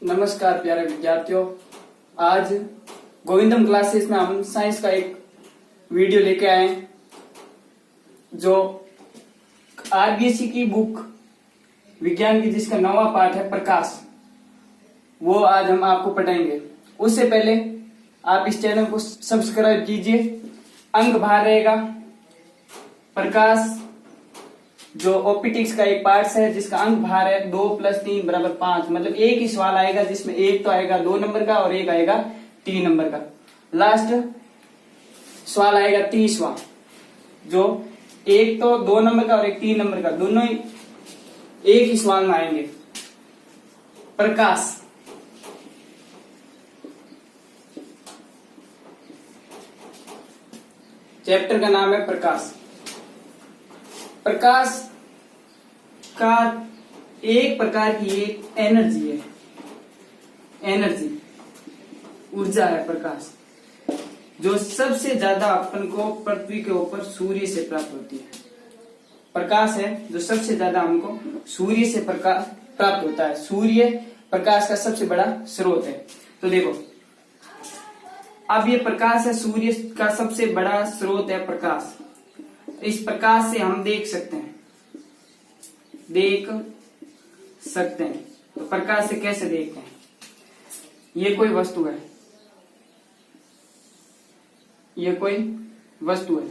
नमस्कार प्यारे विद्यार्थियों। आज गोविंदम क्लासेस में हम साइंस का एक वीडियो लेके आए हैं जो आरबीएससी की बुक विज्ञान की जिसका नवा पाठ है प्रकाश, वो आज हम आपको पढ़ाएंगे। उससे पहले आप इस चैनल को सब्सक्राइब कीजिए। अंक बाहर रहेगा प्रकाश जो ऑप्टिक्स का एक पार्ट है जिसका अंक भार है 2 + 3 = 5। मतलब एक ही सवाल आएगा जिसमें एक तो आएगा 2 नंबर का और एक आएगा 3 नंबर का। लास्ट सवाल आएगा 30वां जो एक तो 2 नंबर का और एक 3 नंबर का, दोनों ही एक ही सवाल में आएंगे। प्रकाश, चैप्टर का नाम है प्रकाश। प्रकाश का एक प्रकार की एक एनर्जी है, एनर्जी ऊर्जा है प्रकाश, जो सबसे ज्यादा अपन को पृथ्वी के ऊपर सूर्य से प्राप्त होती है। प्रकाश है जो सबसे ज्यादा हमको सूर्य से प्रकाश प्राप्त होता है। सूर्य प्रकाश का सबसे बड़ा स्रोत है। तो देखो, अब ये प्रकाश है, सूर्य का सबसे बड़ा स्रोत है प्रकाश। इस प्रकाश से हम देख सकते हैं। तो प्रकाश से कैसे देखते हैं? ये कोई वस्तु है, ये कोई वस्तु है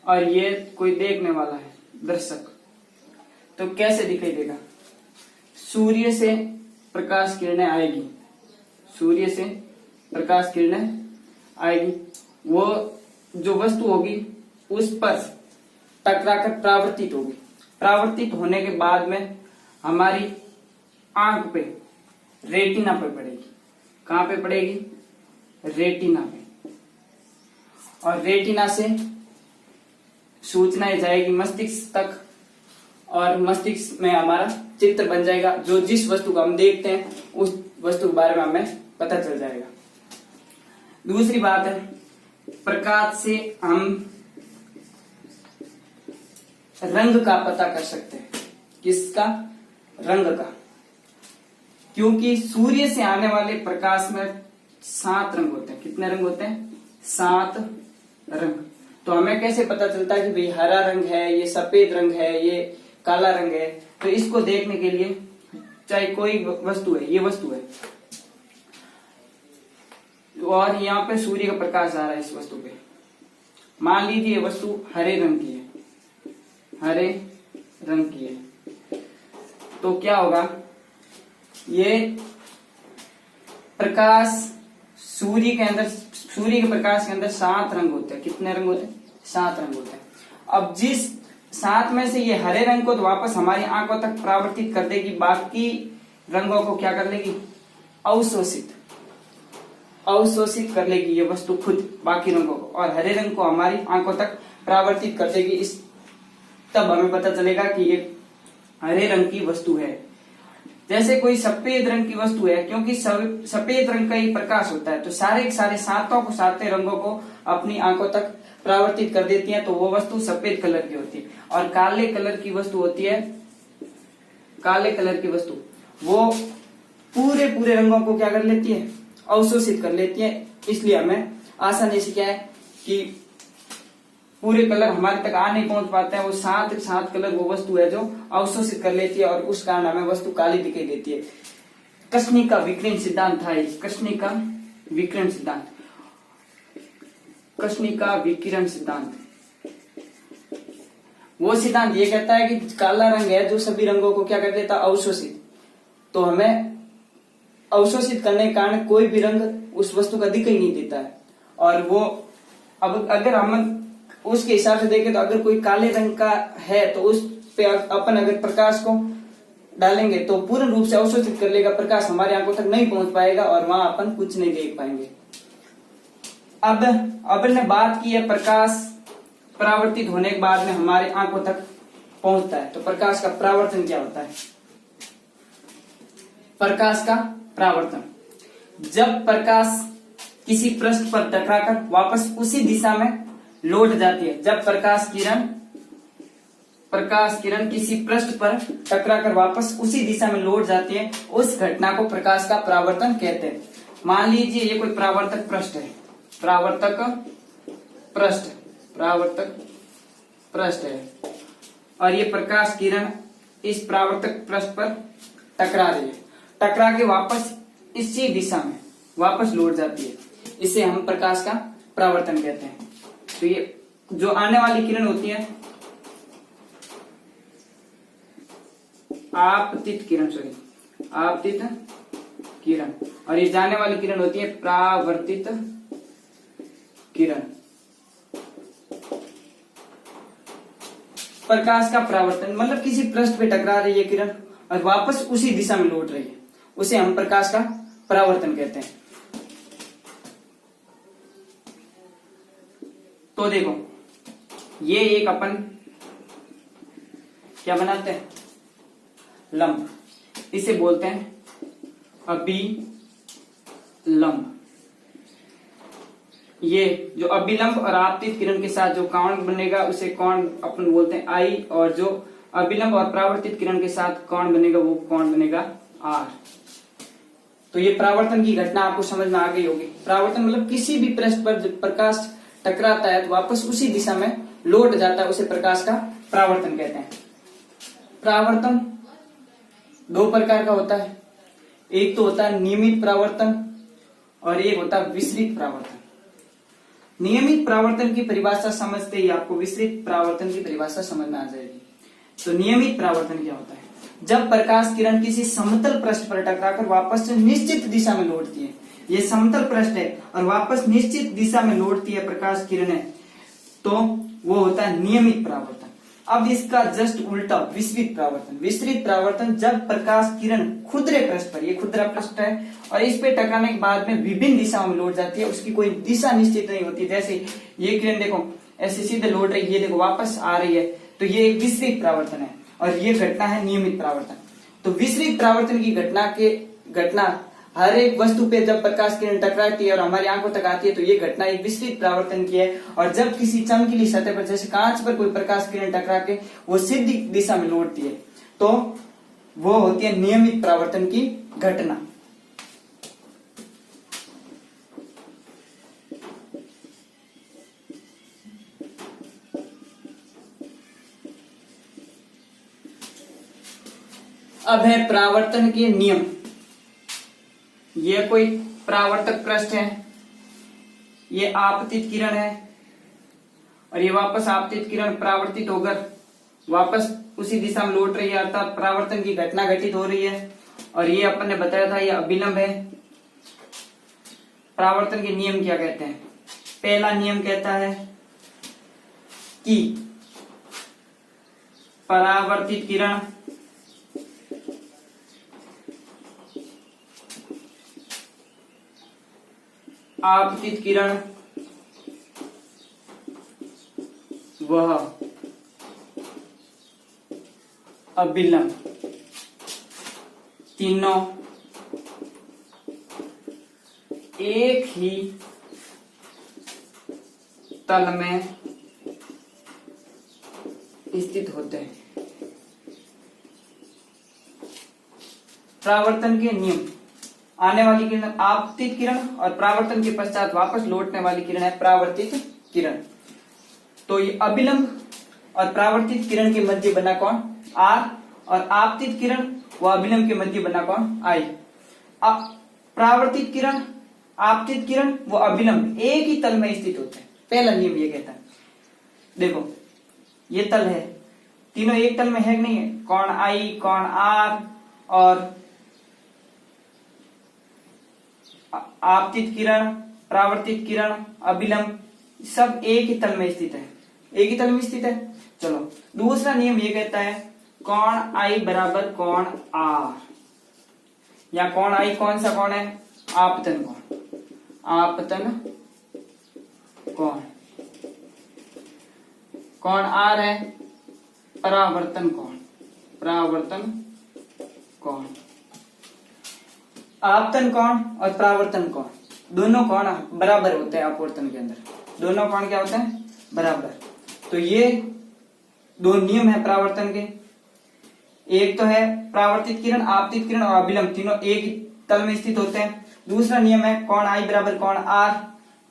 और ये कोई देखने वाला है, दर्शक। तो कैसे दिखाई देगा? सूर्य से प्रकाश किरणें आएगी, सूर्य से प्रकाश किरणें आएगी, वो जो वस्तु होगी उस पर टकराकर परावर्तित होगी। परावर्तित होने के बाद में हमारी आंख पे, रेटिना पे पड़ेगी। कहां पे पड़ेगी? रेटिना पे। और रेटिना से सूचनाएं जाएगी मस्तिष्क तक और मस्तिष्क में हमारा चित्र बन जाएगा, जो जिस वस्तु को हम देखते हैं उस वस्तु के बारे में हमें पता चल जाएगा। दूसरी बात है, प्रकाश से हम रंग का पता कर सकते हैं। किसका? रंग का। क्योंकि सूर्य से आने वाले प्रकाश में 7 रंग होते हैं। कितने रंग होते हैं? 7 रंग। तो हमें कैसे पता चलता है कि भाई हरा रंग है, ये सफेद रंग है, ये काला रंग है? तो इसको देखने के लिए चाहे कोई वस्तु है, ये वस्तु है और यहाँ पे सूर्य का प्रकाश आ रहा है इस वस्तु पे। मान लीजिए ये वस्तु हरे रंग की है, हरे रंग की है, तो क्या होगा? ये प्रकाश सूर्य के अंदर, सूर्य के प्रकाश के अंदर 7 रंग होते हैं। कितने रंग होते हैं? 7 रंग होते हैं। अब जिस 7 में से ये हरे रंग को तो वापस हमारी आंखों तक परावर्तित कर देगी, बाकी रंगों को क्या कर लेगी? अवशोषित कर लेगी ये वस्तु खुद बाकी रंगों को, और हरे रंग को हमारी आंखों तक परावर्तित कर देगी। इस तब हमें पता चलेगा कि ये हरे रंग की वस्तु है। जैसे कोई सफेद रंग की वस्तु है, क्योंकि सफेद रंग का ही प्रकाश होता है, तो सारे के सारे सातों को, 7 रंगों को अपनी आंखों तक परावर्तित कर देती है, तो वो वस्तु सफेद कलर की होती है। और काले कलर की वस्तु होती है, काले कलर की वस्तु वो पूरे रंगों को क्या कर लेती है? अवशोषित कर लेती है। इसलिए हमें आसानी से क्या है कि पूरे कलर हमारे तक आ नहीं पहुंच पाते हैं। वो 7 कलर वो वस्तु है जो अवशोषित कर लेती है और उस कारण हमें वस्तु काली दिखाई देती है। कृष्णिका विकिरण सिद्धांत था, कृष्णिका विकिरण सिद्धांत, कृष्णिका विकिरण सिद्धांत। वो सिद्धांत ये कहता है कि काला रंग है जो सभी रंगों को क्या कर देता? अवशोषित। तो हमें अवशोषित करने के कारण कोई भी रंग उस वस्तु का दिखाई नहीं देता है। और वो अब अगर हम उसके हिसाब से देखें तो अगर कोई काले रंग का है तो उस पे अपन अगर प्रकाश को डालेंगे तो पूर्ण रूप से अवशोषित कर लेगा, प्रकाश हमारी आंखों तक नहीं पहुंच पाएगा और वहां अपन कुछ नहीं देख पाएंगे। अब अपन ने बात की है प्रकाश परावर्तित होने के बाद में हमारे आंखों तक पहुंचता है। तो प्रकाश का परावर्तन क्या होता है? प्रकाश का परावर्तन, जब प्रकाश किसी पृष्ठ पर टकराकर वापस उसी दिशा में लौट जाती है। जब प्रकाश किरण प्रकाश किरण किसी पृष्ठ पर टकराकर वापस उसी दिशा में लौट जाती है, उस घटना को प्रकाश का परावर्तन कहते हैं। मान लीजिए ये कोई परावर्तक पृष्ठ है, परावर्तक पृष्ठ है, और ये प्रकाश किरण इस परावर्तक पृष्ठ पर टकरा रही है, टकरा के वापस इसी दिशा में वापस लौट जाती है, इसे हम प्रकाश का परावर्तन कहते हैं। तो ये जो आने वाली किरण होती है आपतित किरण, आपतित किरण, और ये जाने वाली किरण होती है परावर्तित किरण। प्रकाश का परावर्तन मतलब किसी पृष्ठ पे टकरा रही है किरण और वापस उसी दिशा में लौट रही है, उसे हम प्रकाश का परावर्तन कहते हैं। तो देखो ये एक अपन क्या बनाते हैं, लंब, इसे बोलते हैं अभिलंब। ये जो अभिलंब और आपतित किरण के साथ जो कोण बनेगा उसे कोण अपन बोलते हैं आई, और जो अभिलंब और परावर्तित किरण के साथ कोण बनेगा वो कोण बनेगा आर। तो ये परावर्तन की घटना आपको समझ में आ गई होगी। परावर्तन मतलब किसी भी पृष्ठ पर जब प्रकाश टकराता है तो वापस उसी दिशा में लौट जाता है, उसे प्रकाश का परावर्तन कहते हैं। परावर्तन दो प्रकार का होता है, एक तो होता है नियमित परावर्तन और एक होता है विसरित परावर्तन। नियमित परावर्तन की परिभाषा समझते ही आपको विसरित परावर्तन की परिभाषा समझ में आ जाएगी। तो नियमित परावर्तन क्या होता है, जब प्रकाश किरण किसी समतल पृष्ठ पर टकराकर वापस निश्चित दिशा में लौटती है, ये समतल पृष्ठ है और वापस निश्चित दिशा में लौटती है प्रकाश किरणें, तो वो होता है नियमित परावर्तन। अब इसका जस्ट उल्टा विसरित परावर्तन। विसरित परावर्तन जब प्रकाश किरण खुदरे पृष्ठ पर, ये खुदरा पृष्ठ है और इस पे टकराने के बाद में विभिन्न दिशाओं में लौट जाती है, उसकी कोई दिशा निश्चित नहीं होती। जैसे ये किरण देखो ऐसे सीधे लौट रही है, ये देखो वापस आ रही है, तो ये एक विसरित परावर्तन है और ये घटना है नियमित परावर्तन। तो विसरित परावर्तन की घटना हर एक वस्तु पे जब प्रकाश किरण टकराती है और हमारी आंखों तक आती है तो ये घटना एक विसरित परावर्तन की है। और जब किसी चमकीली सतह पर जैसे कांच पर कोई प्रकाश किरण टकरा के वो सीधी दिशा में लौटती है तो वो होती है नियमित परावर्तन की घटना। अब है परावर्तन के नियम। ये कोई परावर्तक पृष्ठ है, ये आपतित किरण है और ये वापस आपतित किरण परावर्तित होकर वापस उसी दिशा में लौट रही है, अर्थात परावर्तन की घटना घटित हो रही है। और ये अपन ने बताया था ये अभिलंब है। परावर्तन के नियम क्या कहते हैं, पहला नियम कहता है कि परावर्तित किरण आपतित किरण वह अभिलंब तीनों एक ही तल में स्थित होते हैं। परावर्तन के नियम, आने वाली किरण आपतित किरण और परावर्तन के पश्चात वापस लौटने वाली किरण है परावर्तित किरण। तो ये अभिलंब और परावर्तित किरण के मध्य बना कौन, आर, और आपतित किरण व अभिलंब के मध्य बना कौन, आई। परावर्तित किरण, आपतित किरण व अभिलंब एक ही तल में स्थित होते हैं। पहला नियम ये कहता है, देखो ये तल है, तीनों एक तल में है कि नहीं है, कौन आई, कौन आर और आपतित किरण, परावर्तित किरण, अभिलंब सब एक ही तल में स्थित है, एक ही तल में स्थित है। चलो दूसरा नियम ये कहता है कौन आई बराबर कौन आर, या कौन आई कौन सा कौन है, आपतन कौन, आपतन कौन, कौन आर है परावर्तन कौन, परावर्तन कौन। आपतन कोण और परावर्तन कोण दोनों कोण बराबर होते हैं अपवर्तन के अंदर, दोनों कोण क्या होते हैं, बराबर। तो ये दो नियम है परावर्तन के। एक तो है परावर्तित किरण, आपतित किरण और अभिलंब, तीनों एक ही तल में स्थित होते हैं। दूसरा नियम है कोण आई बराबर कोण आर,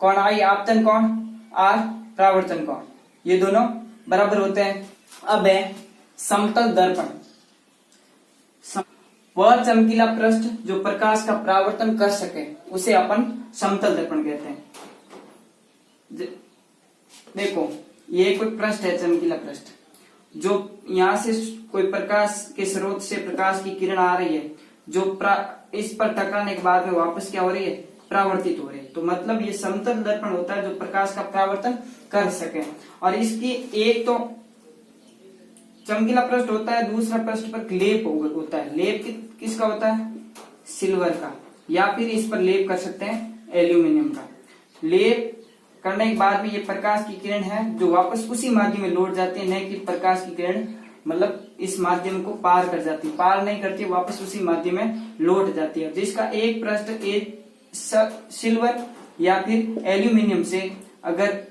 कोण आई आपतन कोण, आर परावर्तन कोण, ये दोनों बराबर होते हैं। अब है समतल दर्पण। वह चमकीला पृष्ठ जो प्रकाश का परावर्तन कर सके उसे अपन समतल दर्पण कहते हैं। देखो ये कोई पृष्ठ है, चमकीला पृष्ठ, जो यहाँ से कोई प्रकाश के स्रोत से प्रकाश की किरण आ रही है, जो इस पर टकराने के बाद में वापस क्या हो रही है, परावर्तित हो रही है। तो मतलब ये समतल दर्पण होता है जो प्रकाश का परावर्तन कर सके। और इसकी एक तो चमकीला पृष्ठ होता है, दूसरा पृष्ठ पर लेप होता है। लेप किसका होता है, सिल्वर का, या फिर इस पर लेप कर सकते हैं एल्यूमिनियम का। लेप करने के बाद में ये प्रकाश की किरण है जो वापस उसी माध्यम में लौट जाती है, न कि प्रकाश की किरण मतलब इस माध्यम को पार कर जाती है, पार नहीं करती, वापस उसी माध्यम में लौट जाती है। जिसका एक पृष्ठ एक सिल्वर या फिर एल्यूमिनियम से अगर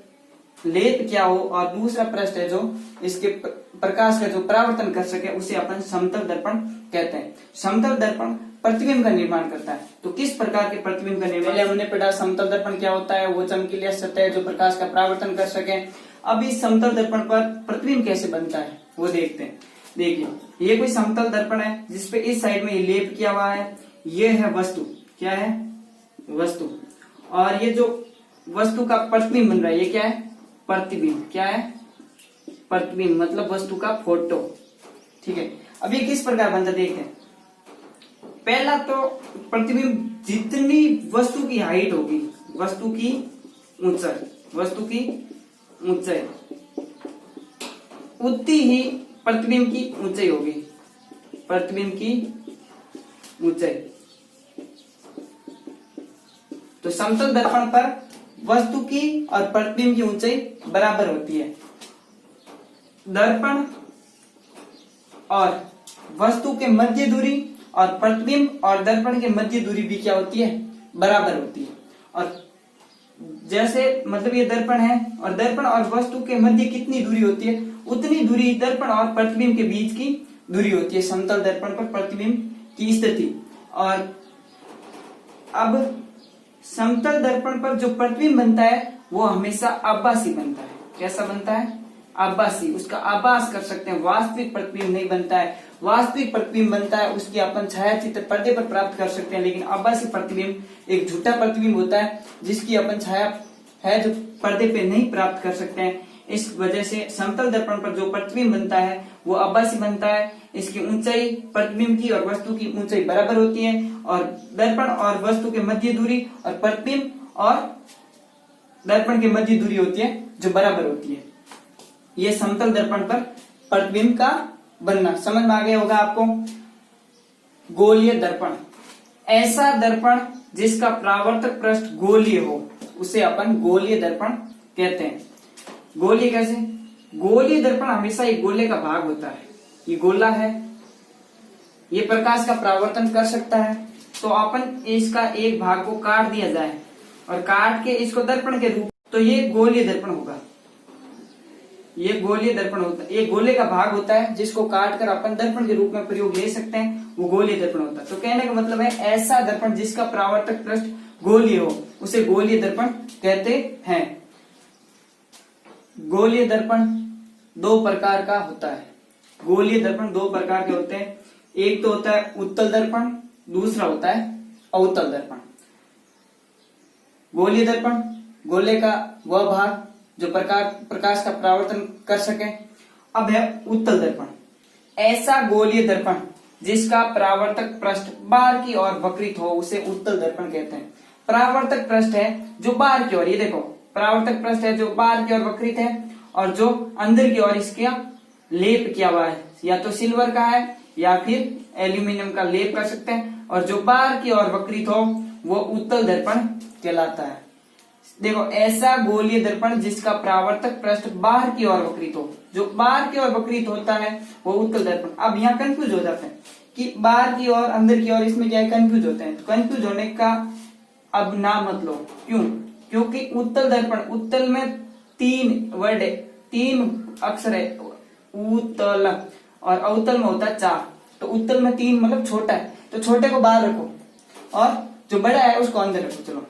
लेप किया हो और दूसरा पृष्ठ है जो इसके प्रकाश का जो परावर्तन कर सके उसे अपन समतल दर्पण कहते हैं। समतल दर्पण प्रतिबिंब का निर्माण करता है। तो किस प्रकार के प्रतिबिंब का निर्माण, पहले हमने पढ़ा समतल दर्पण क्या होता है, वो चमकीली सतह जो प्रकाश का परावर्तन कर सके। अब इस समतल दर्पण पर प्रतिबिंब कैसे बनता है वो देखते हैं। देखिए ये कोई समतल दर्पण है जिसपे इस साइड में ये लेप किया हुआ है, ये है वस्तु, क्या है, वस्तु। और ये जो वस्तु का प्रतिबिंब बन रहा है ये क्या है, प्रतिबिंब, क्या है, प्रतिबिंब मतलब वस्तु का फोटो, ठीक है। अब ये किस प्रकार बनता देखते हैं। पहला तो प्रतिबिंब जितनी वस्तु की हाइट होगी, वस्तु की ऊंचाई, वस्तु की ऊंचाई उतनी ही प्रतिबिंब की ऊंचाई होगी, प्रतिबिंब की ऊंचाई। तो समतल दर्पण पर वस्तु की और प्रतिबिंब की ऊंचाई बराबर होती है। दर्पण और वस्तु के मध्य दूरी और प्रतिबिंब और दर्पण के मध्य दूरी भी क्या होती है, बराबर होती है। और जैसे मतलब ये दर्पण है और दर्पण और वस्तु के मध्य कितनी दूरी होती है, उतनी दूरी दर्पण और प्रतिबिंब के बीच की दूरी होती है समतल दर्पण पर प्रतिबिंब की स्थिति। और अब समतल दर्पण पर जो प्रतिबिंब बनता है वो हमेशा आभासी बनता है। कैसा बनता है, आभासी, उसका आभास कर सकते हैं, वास्तविक प्रतिबिंब नहीं बनता है। वास्तविक प्रतिबिंब बनता है उसकी अपन छायाचित्र पर्दे पर प्राप्त कर सकते हैं, लेकिन आभासी प्रतिबिंब एक झूठा प्रतिबिंब होता है जिसकी अपन छाया है जो पर्दे पे नहीं प्राप्त कर सकते हैं। इस वजह से समतल दर्पण पर जो प्रतिबिंब बनता है वो आभासी बनता है। इसकी ऊंचाई प्रतिबिंब की और वस्तु की ऊंचाई बराबर होती है, और दर्पण और वस्तु के मध्य दूरी और प्रतिबिंब और दर्पण के मध्य दूरी होती है जो बराबर होती है। ये समतल दर्पण पर प्रतिबिंब का बनना समझ में आ गया होगा आपको। गोलीय दर्पण, ऐसा दर्पण जिसका परावर्तक पृष्ठ गोलीय हो उसे अपन गोलीय दर्पण कहते हैं। गोलीय कैसे, गोलीय दर्पण हमेशा एक गोले का भाग होता है। ये गोला है, ये प्रकाश का परावर्तन कर सकता है, तो अपन इसका एक भाग को काट दिया जाए और काट के इसको दर्पण के रूप, तो ये गोलीय दर्पण होगा। ये गोलीय दर्पण होता है, ये गोले का भाग होता है जिसको काट कर अपन दर्पण के रूप में प्रयोग ले सकते हैं, वो गोलीय दर्पण होता है। तो कहने का मतलब है ऐसा दर्पण जिसका परावर्तक पृष्ठ गोलीय हो उसे गोलीय दर्पण कहते हैं। गोलीय दर्पण दो प्रकार का होता है। गोलीय दर्पण दो प्रकार के होते हैं, एक तो होता है उत्तल दर्पण, दूसरा होता है अवतल दर्पण। गोलीय दर्पण गोले का वह भाग जो प्रकाश का परावर्तन कर सके। अब है उत्तल दर्पण, ऐसा गोलीय दर्पण जिसका परावर्तक पृष्ठ बाहर की ओर वक्रित हो उसे उत्तल दर्पण कहते हैं। परावर्तक पृष्ठ है जो बाहर की ओर, ये देखो परावर्तक पृष्ठ है जो बाहर की ओर वक्रित है, और जो अंदर की ओर इसके लेप किया हुआ है, या तो सिल्वर का है या फिर एल्यूमिनियम का लेप कर सकते हैं, और जो बाहर की ओर वक्रित हो वो उत्तल दर्पण कहलाता है। देखो ऐसा गोलीय दर्पण जिसका परावर्तक पृष्ठ बाहर की ओर वक्रित हो, जो बाहर की ओर वक्रित होता है वो उत्तल दर्पण। अब यहाँ कंफ्यूज हो जाते हैं कि बाहर की ओर अंदर की ओर, इसमें क्या है, कंफ्यूज होते हैं। तो कंफ्यूज होने का अब ना मत लो, क्यों, क्योंकि उत्तल दर्पण, उत्तल में तीन वर्ड है, तीन अक्षर है, उत्तल, और अवतल में होता है 4। तो उत्तल में 3 मतलब छोटा है, तो छोटे को बाहर रखो और जो बड़ा है उसको अंदर रखो। चलो,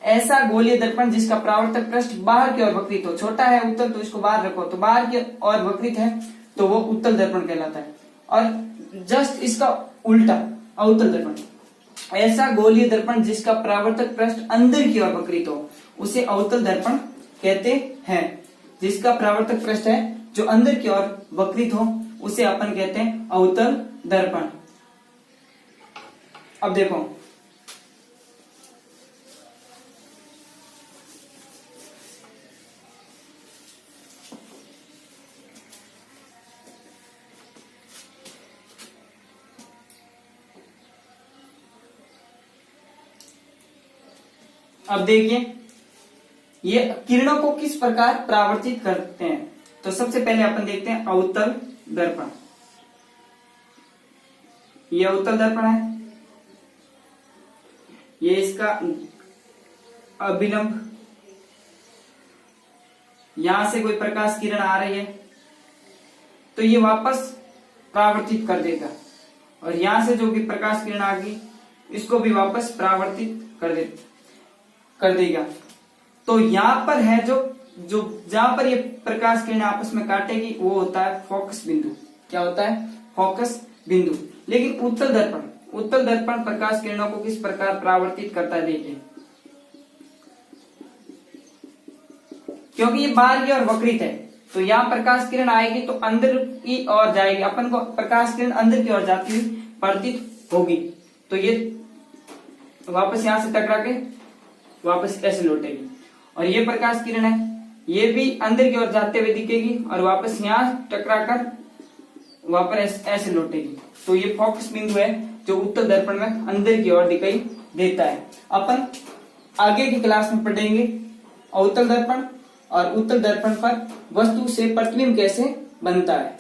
ऐसा गोलीय दर्पण जिसका परावर्तक पृष्ठ बाहर की ओर वक्रित हो, छोटा है उत्तल तो इसको बाहर रखो, तो बाहर की ओर वक्रित है तो वो उत्तल दर्पण कहलाता है। और जस्ट इसका उल्टा अवतल दर्पण, ऐसा गोलीय दर्पण जिसका परावर्तक पृष्ठ अंदर की ओर वक्रित हो उसे अवतल दर्पण कहते हैं। जिसका परावर्तक पृष्ठ है जो अंदर की ओर वक्रित हो उसे अपन कहते हैं अवतल दर्पण। अब देखो, अब देखिए ये किरणों को किस प्रकार परावर्तित करते हैं। तो सबसे पहले अपन देखते हैं अवतल दर्पण। ये अवतल दर्पण है, ये इसका अभिलंब, यहां से कोई प्रकाश किरण आ रही है तो ये वापस परावर्तित कर देगा, और यहां से जो भी प्रकाश किरण आ गई इसको भी वापस परावर्तित कर देगा। तो यहां पर है जो जहां पर ये प्रकाश किरण आपस में काटेगी वो होता है फोकस बिंदु। क्या होता है? फोकस बिंदु। लेकिन उत्तल दर्पण प्रकाश किरणों को किस प्रकार परावर्तित करता है, देखिए, क्योंकि ये बाहर की ओर वक्रित है तो यहाँ प्रकाश किरण आएगी तो अंदर की ओर जाएगी, अपन को प्रकाश किरण अंदर की ओर जाती हुई प्रतीत होगी, तो ये वापस यहां से टकरा के वापस ऐसे लौटेगी। और ये प्रकाश किरण है, ये भी अंदर की ओर जाते हुए दिखेगी और वापस यहां टकरा कर वापस ऐसे लौटेगी। तो ये फोकस बिंदु है जो उत्तल दर्पण में अंदर की ओर दिखाई देता है। अपन आगे की क्लास में पढ़ेंगे अवतल दर्पण और उत्तल दर्पण पर वस्तु से प्रतिबिंब कैसे बनता है।